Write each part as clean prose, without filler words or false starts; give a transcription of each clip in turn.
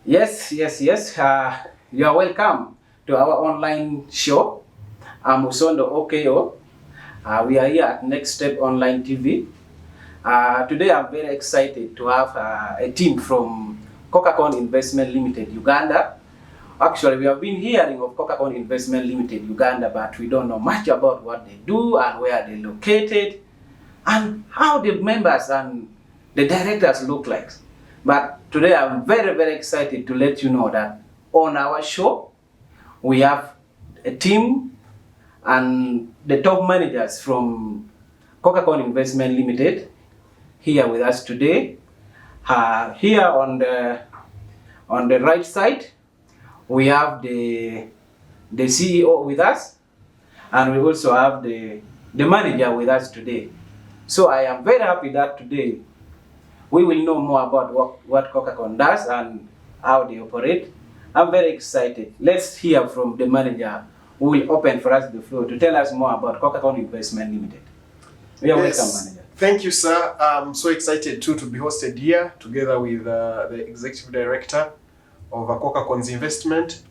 Yes. You are welcome to our online show. I'm Usondo OKO. We are here at Nextstep Online TV. Today I'm very excited to have a team from Cocacons Investment Limited, Uganda. Actually, we have been hearing of Cocacons Investment Limited, Uganda, but we don't know much about what they do and where they're located and how the members and the directors look like. But today I'm very excited to let you know that on our show we have a team and the top managers from Cocacons Investment Limited here with us today. Here on the right side we have the CEO with us, and we also have the manager with us today. So I am very happy that today we will know more about what Cocacons does and how they operate. I'm very excited. Let's hear from the manager who will open for us the floor to tell us more about Cocacons Investment Limited. You are welcome, manager. Thank you, sir. I'm so excited too to be hosted here together with the executive director of Cocacons Investment.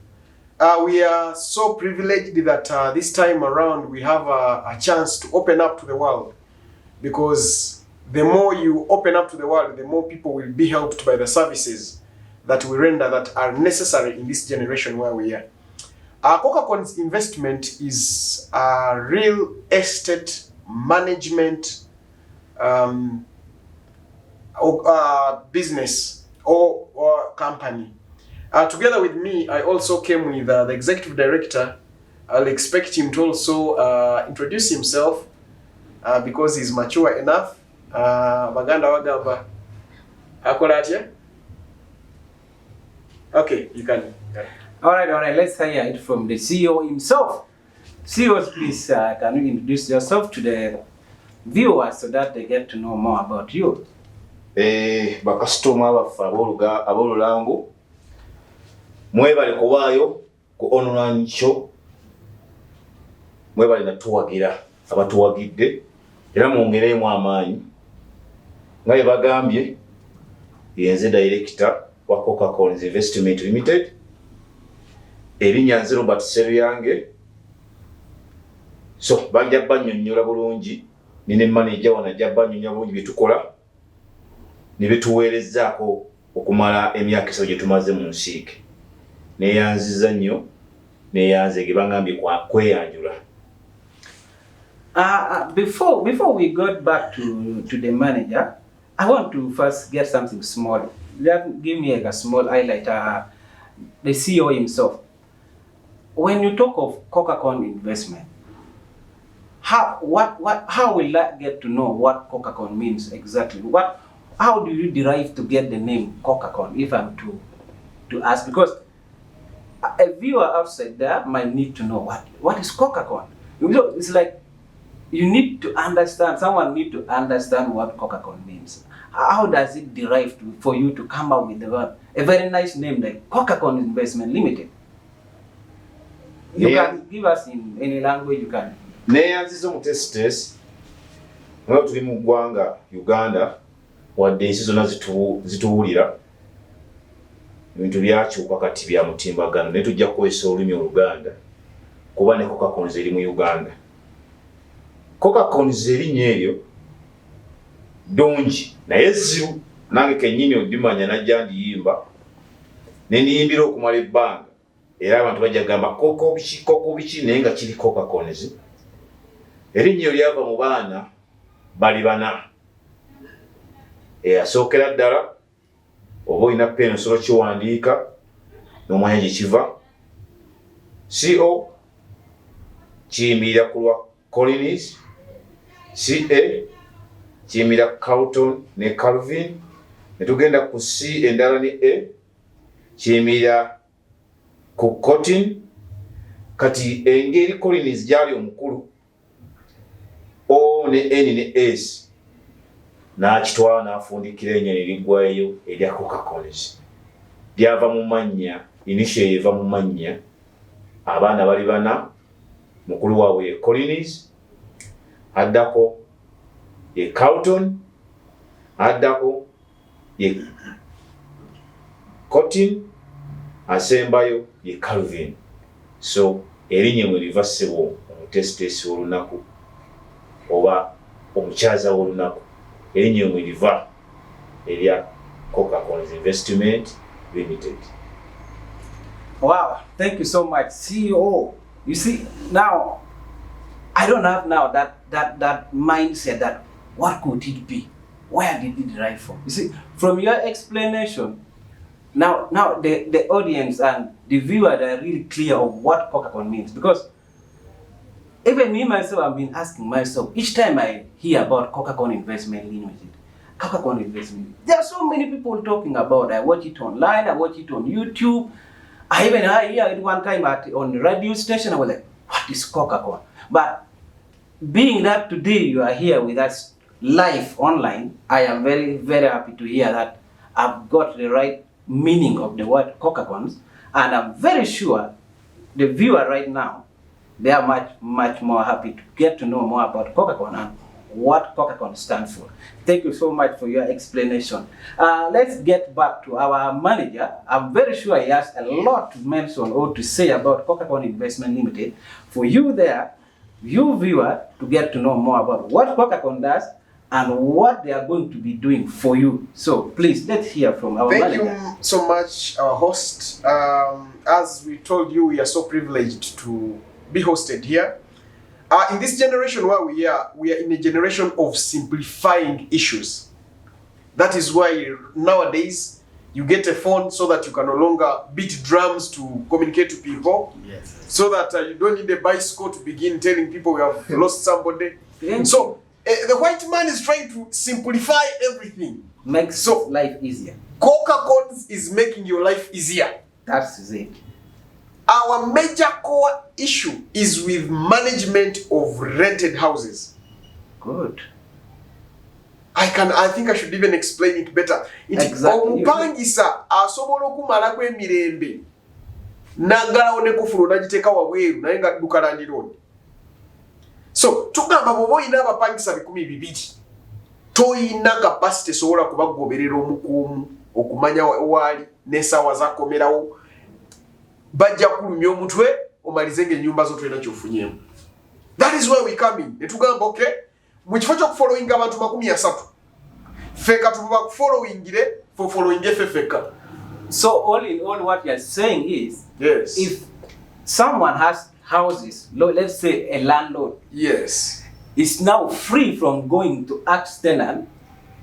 We are so privileged that this time around we have a chance to open up to the world, because the more you open up to the world, the more people will be helped by the services that we render that are necessary in this generation where we are. Cocacons Investment is a real estate management business or company. Together with me, I also came with the executive director. I'll expect him to also introduce himself because he's mature enough. Baganda wagamba akola atya? Okay, you can. All right. Let's hear it from the CEO himself. CEO, please, can you introduce yourself to the viewers so that they get to know more about you? Bakasitoma abaffe ab'olulango mwebale kubaayo ku online show, mwebale natuwagira abatuwagidde era mwongereemu amaanyi. Nga bwe bagambye, yenze director wa Cocacons Investment Limited, erinnya nze Robert Seryange. So bajja bannyonnyola bulungi, nine manager wanajja bannyonnyola bulungi bye tukola ne betuweerezaako okumala emyaka 7 gye tumaze mu nsiike. Neyanziza nnyo, neyanzege bangambye kweyanjula. Before we got back to the manager, I want to first get something small. Give me a small highlight. The CEO himself. When you talk of Cocacons Investment, how will I get to know what Cocacons means exactly? How do you derive to get the name Cocacons? If I'm to ask, because a viewer outside there might need to know what is Cocacons. You know, it's like you need to understand. Someone need to understand what Cocacons means. How does it derive for you to come up with a very nice name like Cocacons Investment Limited? You can give us in any language you can. Neyanziza omutesitesi nga tuli mu ggwanga Uganda, wadde ensi zonna zituwulira, ebintu byakyuka kati bya mutimbagano, naye tujja kukozesa olulimi Oluganda kuba ne Cocacons eri mu Uganda. Cocacons erinnya eryo ddungi naye zibu, nange kennyini odimanya najja ndiyimba ne ndiyimbira okumala ebbanga, era abantu bajja gamba koko biki naye nga kiri Cocacons. Erinnya lyava mu baana bali bana. Asookera ddala oba olina peni osobola kiwandiika n'omanya gye kiva. CO kiyimirira ku lwa Collins, CA kiyimirira ku Carlton ne Calvin, ne tugenda ku C endala ne A kiyimirira ku Cotton. Kati engeri Collins gyali omukulu, O ne N ne S, n'akitwala n'afundikira erinnya ne liggwayo erya Cocacons. Lyava mu mannya, initial eva mu mannya, abaana bali bana, mukulu waabwe ye Collins, addako ye Carlton, addako ye Cotton, asembayo ye Calvin. So erinnya mwe liva ssebo omutesitesi w'olunaku oba omukyaza w'olunaku, erinnya mwe liva erya Cocacons Investment Limited. Wow, thank you so much, CEO. You see, now I don't have now that mindset that what could it be? Where did it derive from? You see, from your explanation, now the audience and the viewer are really clear of what Cocacon means, because even me myself, I've been asking myself each time I hear about Cocacon Investment Limited. Cocacon Investment. There are so many people talking about it. I watch it online, I watch it on YouTube. I even heard it one time on the radio station. I was like, what is Cocacon? But being that today you are here with us live online, I am very, very happy to hear that I've got the right meaning of the word Cocacons, and I'm very sure the viewer right now, they are much more happy to get to know more about Cocacon and what Cocacon stands for. Thank you so much for your explanation. Let's get back to our manager. I'm very sure he has a lot to mention or to say about Cocacon Investment Limited. For you there, you viewer, to get to know more about what Cocacon does and what they are going to be doing for you. So please, let's hear from our manager. Thank you so much, our host. As we told you, we are so privileged to be hosted here. In this generation where we are in a generation of simplifying issues. That is why nowadays you get a phone so that you can no longer beat drums to communicate to people. Yes. So that you don't need a bicycle to begin telling people we have lost somebody. So the white man is trying to simplify everything. Makes life easier. Cocacons is making your life easier. That's it. Our major core issue is with management of rented houses. Good. I think I should even explain it better. Omupangisa asobola okumala ku emirembe nagalawo ne kufulu nagiteeka wabweru naye nga dduka landirooni. So tugamba bw'oba olina abapangisa 200 toyina kapasite esobola kubagoberera omukuumu okumanya waali n'essaawa zakomerawo. Bajja kulumya omutwe omalize ng'ennyumba zo tolina kyofunyeemu. That is where we come in. Ne tugamba okay, mu kifo ky'okufollowinga abantu 300 ffe ka tuba kufollowingire for following ffe. So all in all, what you're saying is, yes, if someone has houses, let's say a landlord, yes, is now free from going to ask tenant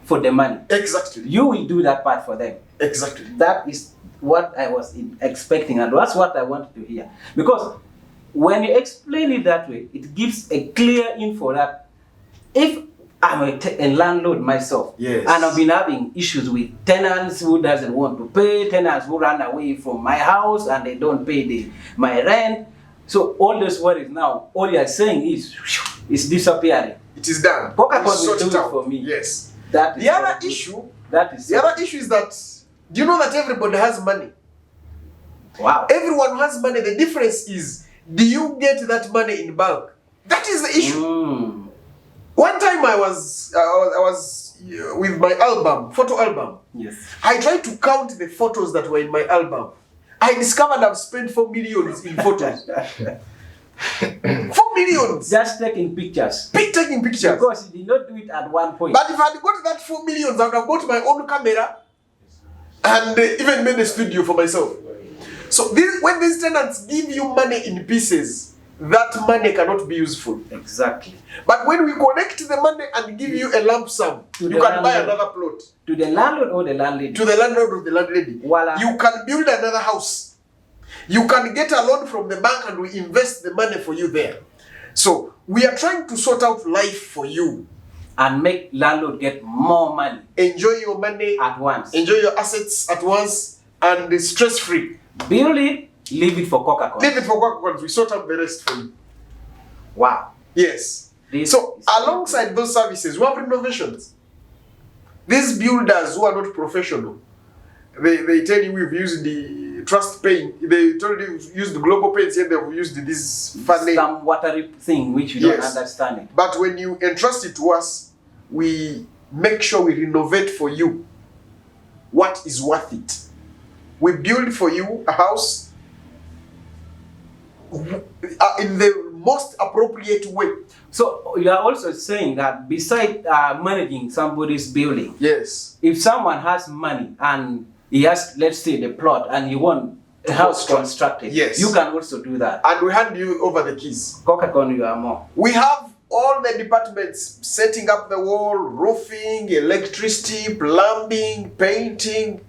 for the money. Exactly. You will do that part for them. Exactly. That is what I was expecting, and that's what I wanted to hear. Because when you explain it that way, it gives a clear info that if I'm a landlord myself, yes, and I've been having issues with tenants who doesn't want to pay, tenants who run away from my house and they don't pay my rent. So all those worries now, all you're saying is it's disappearing. It is done. Cocacon will do it for me. Yes. That is the other issue. That is the other issue is that, do you know that everybody has money? Wow. Everyone has money. The difference is, do you get that money in bulk? That is the issue. One time I was with my photo album. Yes. I tried to count the photos that were in my album. I discovered I've spent 4 million in photos. 4 million. Just taking pictures. Taking pictures. Because you did not do it at one point. But if I had got that 4 million, I would have bought my own camera and even made a studio for myself. So when these tenants give you money in pieces, that money cannot be useful. Exactly. But when we collect the money and give you a lump sum, you can buy another plot. To the landlord or the landlady? To the landlord or the landlady. Voila. You can build another house. You can get a loan from the bank and we invest the money for you there. So we are trying to sort out life for you. And make landlord get more money. Enjoy your money at once. Enjoy your assets at once and stress-free. Build it. Leave it for Cocacons. Leave it for Cocacons. We sort out the rest for you. Wow. Yes. So alongside those services, we have renovations. These builders who are not professional, they tell you we've used the trust paint. They told you we've used the global paints, yet they've used this funny, some watery thing which you don't understand. But when you entrust it to us, we make sure we renovate for you what is worth it. We build for you a house in the most appropriate way. So you are also saying that beside managing somebody's building, Yes. if someone has money and he has, let's say, the plot and you want a house constructed, yes, you can also do that. And we hand you over the keys. Cocacons, you are more. We have all the departments setting up the wall, roofing, electricity, plumbing, painting,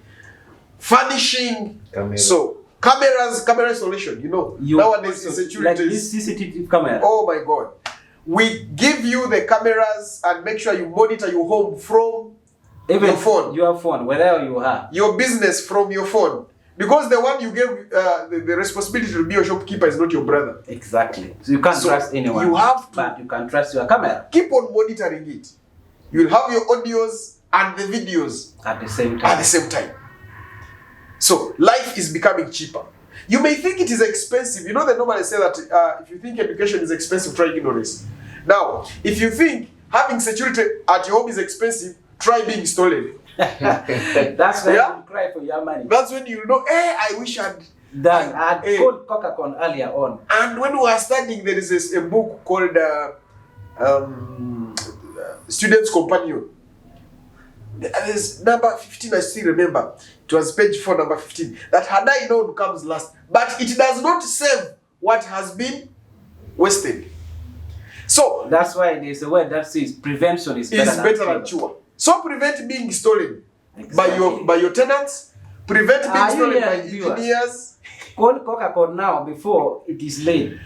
furnishing. So camera installation, nowadays security like this CCTV camera. Oh my God. We give you the cameras and make sure you monitor your home from even your phone. Your phone, wherever you are. Your business from your phone. Because the one you gave the responsibility to be your shopkeeper is not your brother. Exactly. So you can't trust anyone. You have to. But you can trust your camera. Keep on monitoring it. You'll have your audios and the videos at the same time. So life is becoming cheaper. You may think it is expensive. They normally say that if you think education is expensive, try ignorance. Now, if you think having security at your home is expensive, try being stolen. That's when you cry for your money. That's when you know, I wish I'd called Cocacons earlier on. And when we were studying, there is a book called Student's Companion. There's number 15, I still remember. It was page 4, number 15. That had I known comes last. But it does not save what has been wasted. So that's why there's a word that says prevention is better than cure. So prevent being stolen by your tenants. Prevent being stolen by engineers. Call Cocacons now before it is late.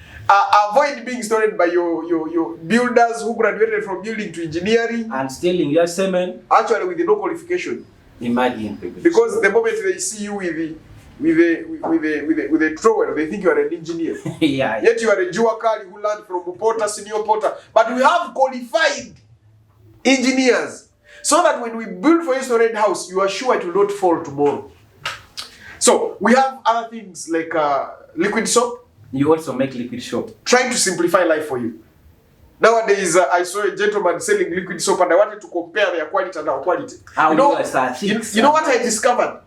Avoid being stolen by your builders who graduated from building to engineering and stealing your semen. Actually, with no qualification. Imagine, because the moment they see you with a trowel, they think you are an engineer. Yeah. Yet you are a Juakali who learned from a potter, senior potter. But we have qualified engineers, so that when we build for you a storage house, you are sure it will not fall tomorrow. So we have other things like liquid soap. You also make liquid soap. Trying to simplify life for you. Nowadays, I saw a gentleman selling liquid soap and I wanted to compare their quality and our quality. You know what I discovered?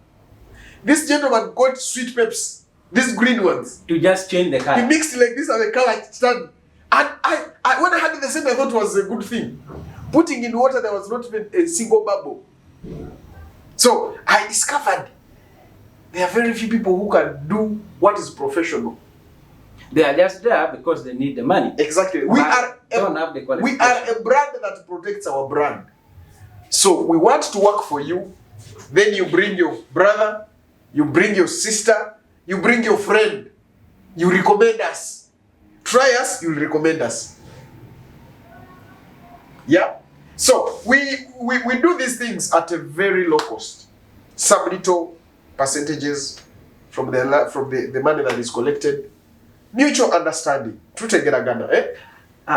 This gentleman got sweet peps, these green ones. To just change the color. He mixed like this and the color turned. And I when I had the scent, I thought it was a good thing. Putting in water, there was not even a single bubble. So I discovered there are very few people who can do what is professional. They are just there because they need the money. Exactly. We are a brand that protects our brand. So we want to work for you. Then you bring your brother, you bring your sister, you bring your friend. You recommend us. Try us, you'll recommend us. Yeah? So we do these things at a very low cost. Some little percentages from the money that is collected. Mutual understanding.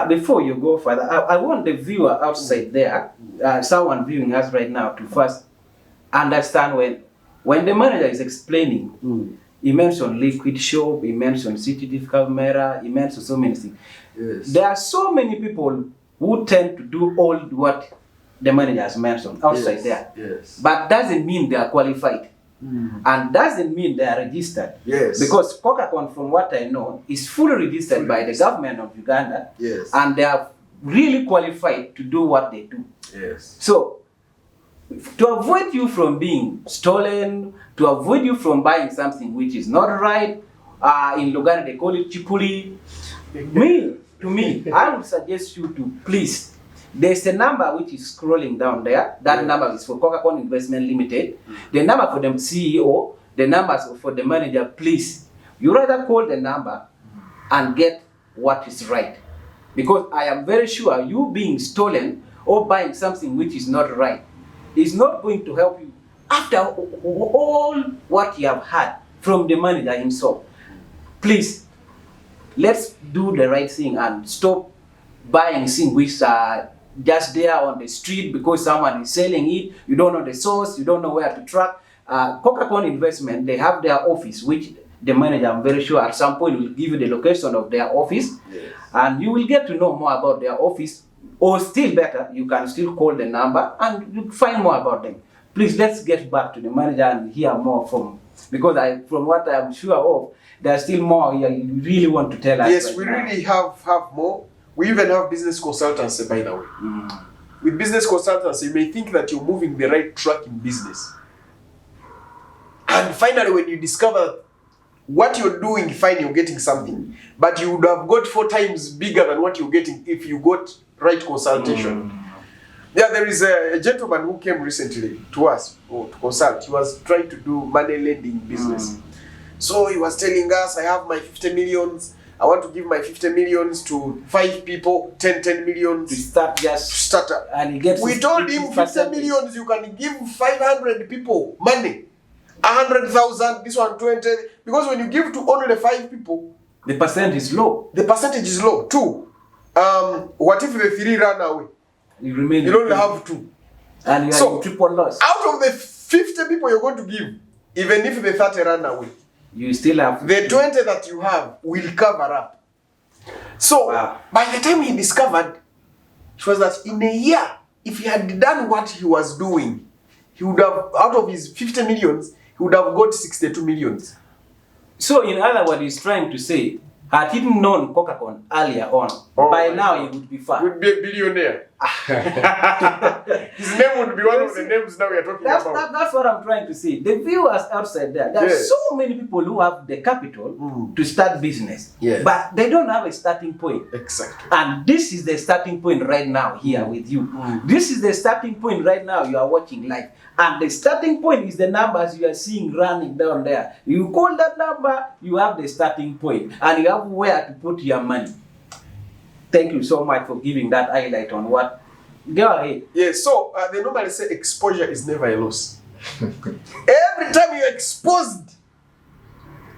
Before you go further, I want the viewer outside there, someone viewing us right now, to first understand when the manager is explaining, he mentioned liquid soap, he mentioned CCTV camera, he mentioned so many things. Yes. There are so many people who tend to do all what the manager has mentioned outside there. Yes. But doesn't mean they are qualified. And doesn't mean they are registered. Yes. Because Cocacons, from what I know, is fully registered by the government of Uganda. Yes. And they are really qualified to do what they do. Yes. So, to avoid you from being stolen, to avoid you from buying something which is not right, in Luganda they call it chipuli. To me, I would suggest you to please. There's a number which is scrolling down there. That number is for Cocacons Investment Limited. The number for the CEO, the numbers for the manager, please. You rather call the number and get what is right. Because I am very sure you being stolen or buying something which is not right is not going to help you after all what you have had from the manager himself. Please, let's do the right thing and stop buying things which are just there on the street because someone is selling it. You don't know the source, you don't know where to track. Cocacons Investment, they have their office, which the manager, I'm very sure at some point will give you the location of their office. Yes. And you will get to know more about their office. Or still better, you can still call the number and you find more about them. Please, let's get back to the manager and hear more from Because from what I'm sure of, there's still more here you really want to tell us. Yes, right we now. really have more. We even have business consultancy, by the way. With business consultancy, you may think that you're moving the right track in business. And finally, when you discover what you're doing, fine, you're getting something. But you would have got 4 times bigger than what you're getting if you got right consultation. Yeah, there is a gentleman who came recently to us to consult. He was trying to do money lending business. So he was telling us, I have my 50 millions. I want to give my 50 millions to 5 people, 10 millions. To start up. And he gets We told him 50 millions, you can give 500 people money. 100,000, this one 20. Because when you give to only 5 people, the percent is low. the percentage is low. 2. What if the 3 run away? You remain. You don't have 2. And you are in triple loss. Out of the 50 people you're going to give, even if the 30 run away, you still have the 20 that you have will cover up. So by the time he discovered, it was that in a year, if he had done what he was doing, he would have, out of his 50 millions, he would have got 62 millions. So in other words, he's trying to say, had he known Cocacons earlier on, by now he would be far. Would be a billionaire. His name would be one of the names now we are talking about. That's what I'm trying to say. The viewers outside there are so many people who have the capital to start business, but they don't have a starting point. Exactly. And this is the starting point right now here with you. This is the starting point right now you are watching live. And the starting point is the numbers you are seeing running down there. You call that number, you have the starting point, and you have where to put your money. Thank you so much for giving that highlight on what. Go ahead. Yeah, so they normally say exposure is never a loss. Every time you're exposed,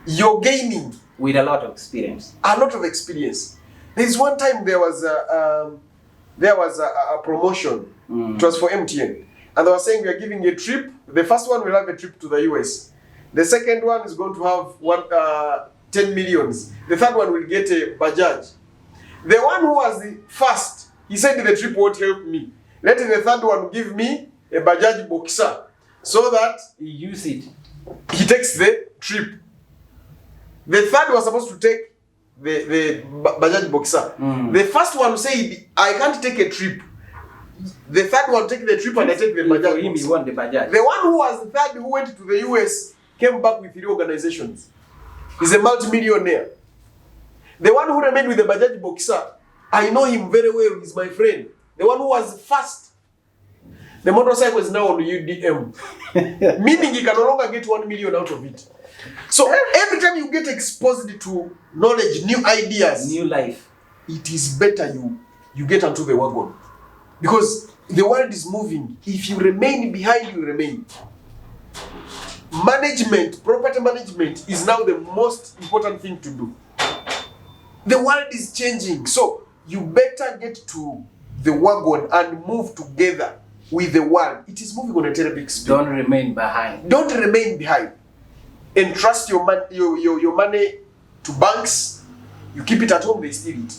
you're gaining. With a lot of experience. A lot of experience. There's one time there was a promotion. It was for MTN. And they were saying we are giving a trip. The first one will have a trip to the US. The second one is going to have 10 millions. The third one will get a Bajaj. The one who was the first, he said the trip won't help me. Let the third one give me a Bajaj Boxer. So that he use it. He takes the trip. The third was supposed to take the Bajaj Boxer. The first one said, I can't take a trip. The third one take the trip and I take the Bajaj. Him, he won the Bajaj. The one who was the third who went to the US came back with 3 organizations. He's a multi-millionaire. The one who remained with the Bajaj Boxer, I know him very well, he's my friend. The one who was first. The motorcycle is now on UDM. Meaning he can no longer get 1 million out of it. So every time you get exposed to knowledge, new ideas, new life, it is better you get onto the wagon. Because the world is moving. If you remain behind, you remain. Management, property management is now the most important thing to do. The world is changing. So you better get to the wagon and move together with the world. It is moving on a terrific speed. Don't remain behind. Don't remain behind. Entrust your money to banks. You keep it at home, they steal it.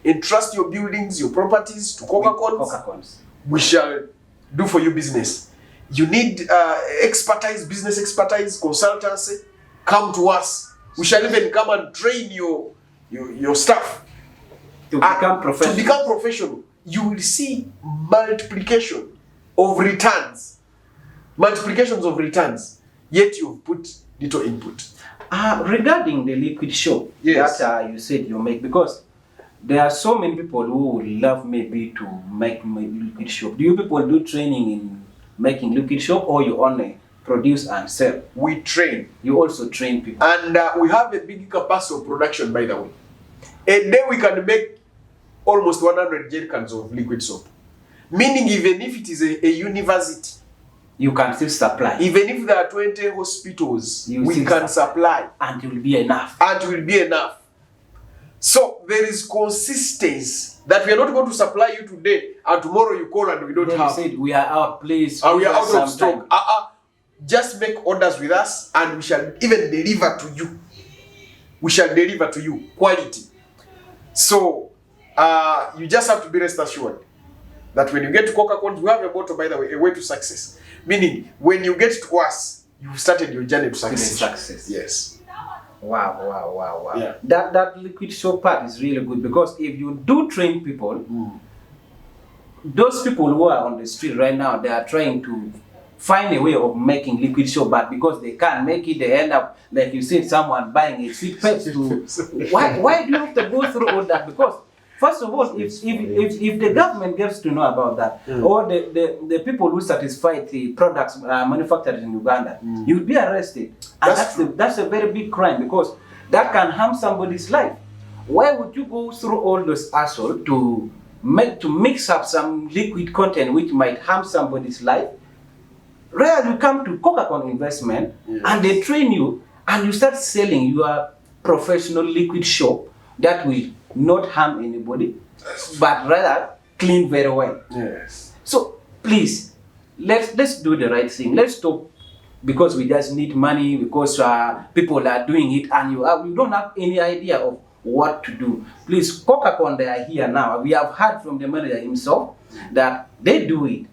Entrust your buildings, your properties to Cocacons. We shall do for you business. You need expertise, business expertise, consultancy. Come to us. We shall even come and train your staff to become professional. To become professional. You will see multiplication of returns. Multiplications of returns. Yet you've put little input. Regarding the liquid shop that you said you make, because there are so many people who would love maybe to make liquid shop. Do you people do training in making liquid shop, or you only produce and sell? We train. You also train people. And we have a big capacity of production, by the way. A day we can make almost 100 jerrycans of liquid soap. Meaning even if it is a university, you can still supply. Even if there are 20 hospitals, we can supply. And it will be enough. And it will be enough. So there is consistency that we are not going to supply you today and tomorrow you call and we don't have. Said we are out, please. And we are out of stock. Just make orders with us and we shall even deliver to you. We shall deliver to you quality. So you just have to be rest assured that when you get to Cocacons, we have a motto, by the way, a way to success. Meaning when you get to us, you've started your journey to success. Success. Yes. Wow. Yeah. That liquid soap part is really good, because if you do train people, those people who are on the street right now, they are trying to find a way of making liquid soap, but because they can't make it, they end up, like you said, someone buying a sweet pets to. Why do you have to go through all that? Because first of all, if the government gets to know about that, or the people who satisfy the products manufactured in Uganda, you'll be arrested, and that's a very big crime, because that can harm somebody's life. Why would you go through all those hassle to mix up some liquid content which might harm somebody's life? Rather, you come to Cocacons investment, and they train you, and you start selling your professional liquid soap that will not harm anybody, but rather clean very well. Yes. So please, let's do the right thing. Let's stop because we just need money, because people are doing it, and you don't have any idea of what to do. Please, Cocacons, they are here now. We have heard from the manager himself that they do it.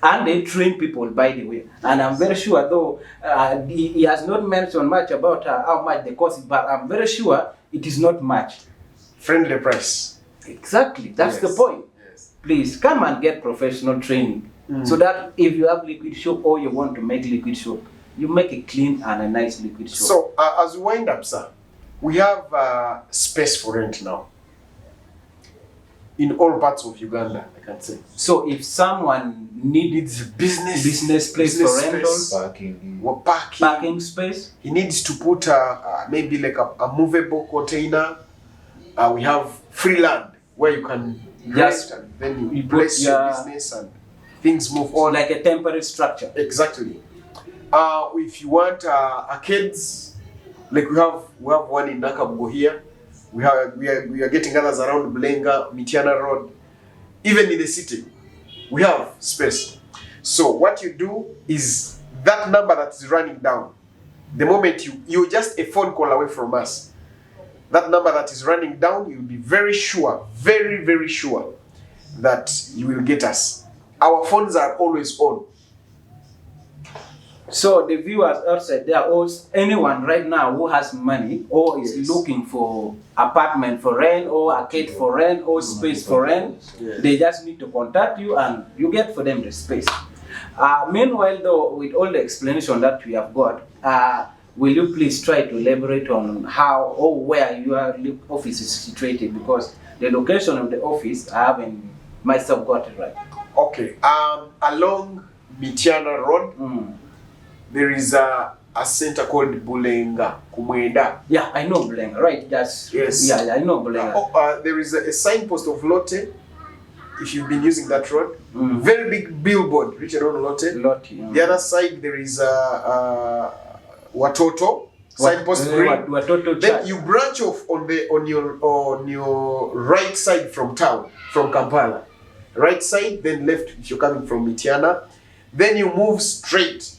And they train people, by the way. And I'm very sure, though he has not mentioned much about how much they cost, but I'm very sure it is not much. Friendly price. Exactly. That's the point. Yes. Please come and get professional training, so that if you have liquid soap or you want to make liquid soap, you make a clean and a nice liquid soap. So as we wind up, sir, we have space for rent now in all parts of Uganda, I can say. So if someone needs business place for rental, parking space, he needs to put maybe like a movable container. We have free land where you can just rent, and then you place your business and things move on. Like a temporary structure. Exactly. If you want arcades, like we have one in Nakabugo here. We are getting others around Bulenga, Mitiana Road. Even in the city, we have space. So what you do is that number that is running down, the moment you're just a phone call away from us, that number that is running down, you'll be very sure, very, very sure that you will get us. Our phones are always on. So the viewers outside there, or anyone right now who has money or is looking for apartment for rent or arcade for rent or space for rent, they just need to contact you and you get for them the space. Meanwhile, though, with all the explanation that we have got, will you please try to elaborate on how or where your office is situated? Because the location of the office, I haven't myself got it right. Okay, along Mitiana Road, there is a center called Bulenga, Kumwenda. Yeah, I know Bulenga, right? Yes. Yeah, I know Bulenga. There is a signpost of Lotte, if you've been using that road. Very big billboard written on Lotte. The other side, there is Watoto, signpost green. Watoto then you branch off on your right side from town, from Kampala. Right side, then left if you're coming from Mitiana. Then you move straight.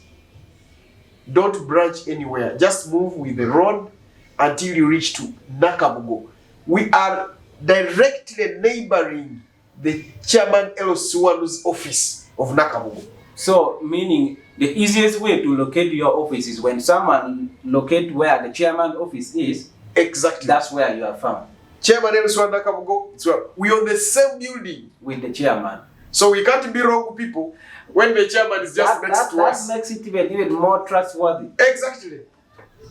Don't branch anywhere. Just move with the road until you reach to Nakabugo. We are directly neighboring the Chairman Elosiwanu's office of Nakabugo. So, meaning the easiest way to locate your office is when someone locate where the chairman office is. Exactly. That's where you are found. Chairman Elosiwanu Nakabugo. We are on the same building with the chairman. So we can't be wrong with people when the chairman is just next to us. That makes it even more trustworthy. Exactly.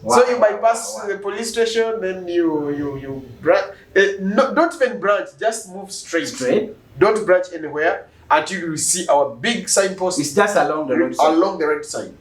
Wow. So you bypass the police station, then you branch. No, don't even branch. Just move straight. Don't branch anywhere until you see our big signpost. It's just along the road side. Along the right side.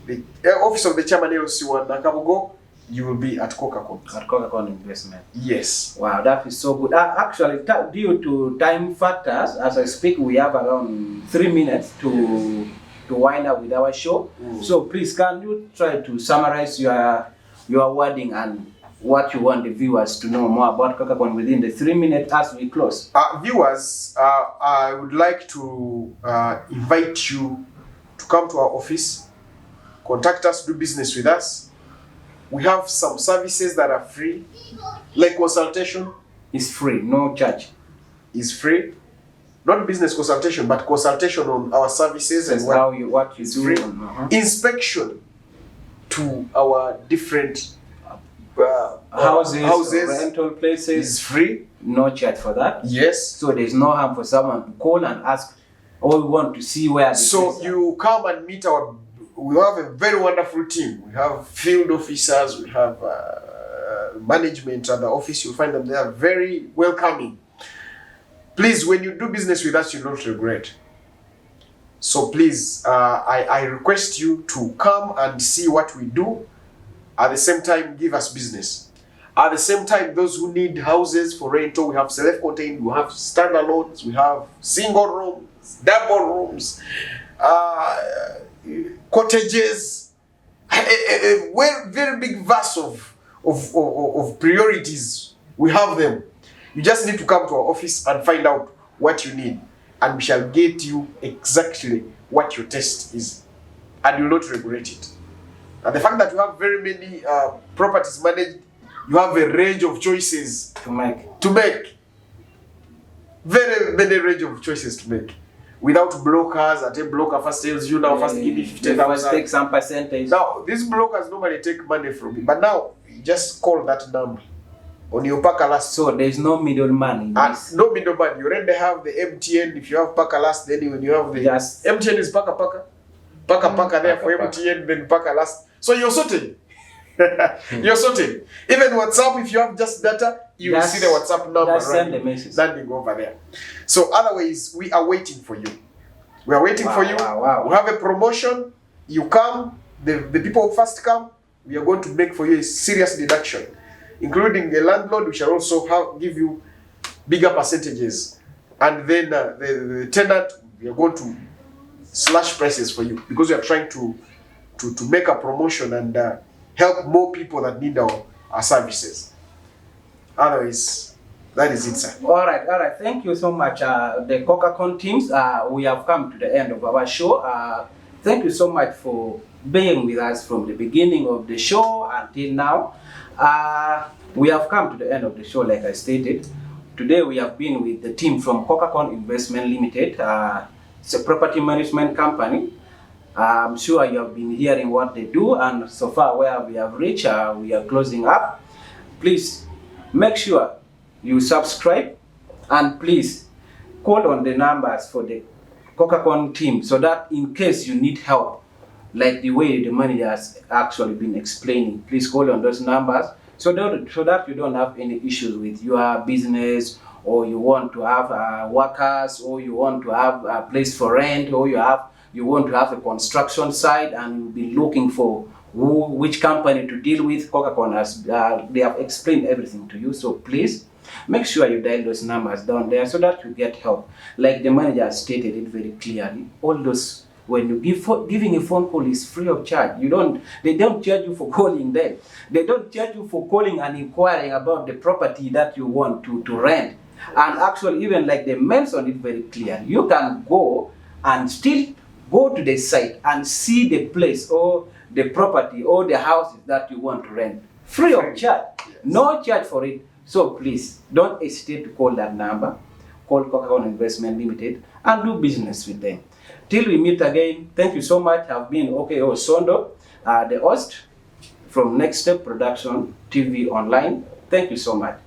The office of the chairman Elosiwanu Nakabugo. You will be at Cocacons. At Cocacons investment. Yes. Wow, that is so good. Actually, due to time factors, as I speak, we have around 3 minutes to wind up with our show. So please, can you try to summarize your wording and what you want the viewers to know more about Cocacons within the 3 minutes as we close? Viewers, I would like to invite you to come to our office, contact us, do business with us. We have some services that are free, like consultation. Is free, no charge. Is free. Not business consultation, but consultation on our services and what you do. Inspection to our different houses, rental places. Is free. No charge for that. Yes. So there's no harm for someone to call and ask, or we want to see where. So you come and meet our. We have a very wonderful team. We have field officers. We have management at the office. You'll find them. They are very welcoming. Please, when you do business with us, you don't regret. So please, I request you to come and see what we do. At the same time, give us business. At the same time, those who need houses for rental, we have self-contained, we have standalones, we have single rooms, double rooms, cottages, a very big vast of priorities. We have them. You just need to come to our office and find out what you need, and we shall get you exactly what your taste is, and you'll not regret it. And the fact that you have very many properties managed, you have a range of choices to make. Very many range of choices to make. Without brokers, at a broker first tells you now, first give me 50,000. Take some percentage. Now, these brokers normally take money from you, but now you just call that number on your Paka Last. So there's no middleman. No middleman. You already have the MTN. If you have Paka Last, then when you have the MTN is Paka there for MTN, then Paka Last. So you're sorted. You're sorted. Even WhatsApp, if you have just data, you will see the WhatsApp number landing over there. So otherwise, we are waiting for you. We are waiting for you. We have a promotion. You come, the people who first come, we are going to make for you a serious deduction, including the landlord. We shall also give you bigger percentages, and then the tenant, we are going to slash prices for you, because we are trying to make a promotion and help more people that need our services. Otherwise, that is it, sir. All right. Thank you so much, the Cocacons teams. We have come to the end of our show. Thank you so much for being with us from the beginning of the show until now. We have come to the end of the show, like I stated. Today we have been with the team from Cocacons Investment Limited. It's a property management company. I'm sure you have been hearing what they do, and so far where we have reached, we are closing up. Please make sure you subscribe, and please call on the numbers for the Cocacons team, so that in case you need help, like the way the manager has actually been explaining, please call on those numbers so that you don't have any issues with your business, or you want to have workers, or you want to have a place for rent, or you want to have a construction site and you'll be looking for which company to deal with. Cocacons, they have explained everything to you. So please make sure you dial those numbers down there so that you get help. Like the manager has stated it very clearly, all those, when you giving a phone call is free of charge. They don't charge you for calling them. They don't charge you for calling and inquiring about the property that you want to rent. And actually, even like they mentioned it very clearly, you can go and still go to the site and see the place or the property or the houses that you want to rent. Free of charge. Yes. No charge for it. So please, don't hesitate to call that number. Call Cocacons Investment Limited and do business with them. Till we meet again, thank you so much. I've been OKO Sondo, the host from Nextstep Production TV Online. Thank you so much.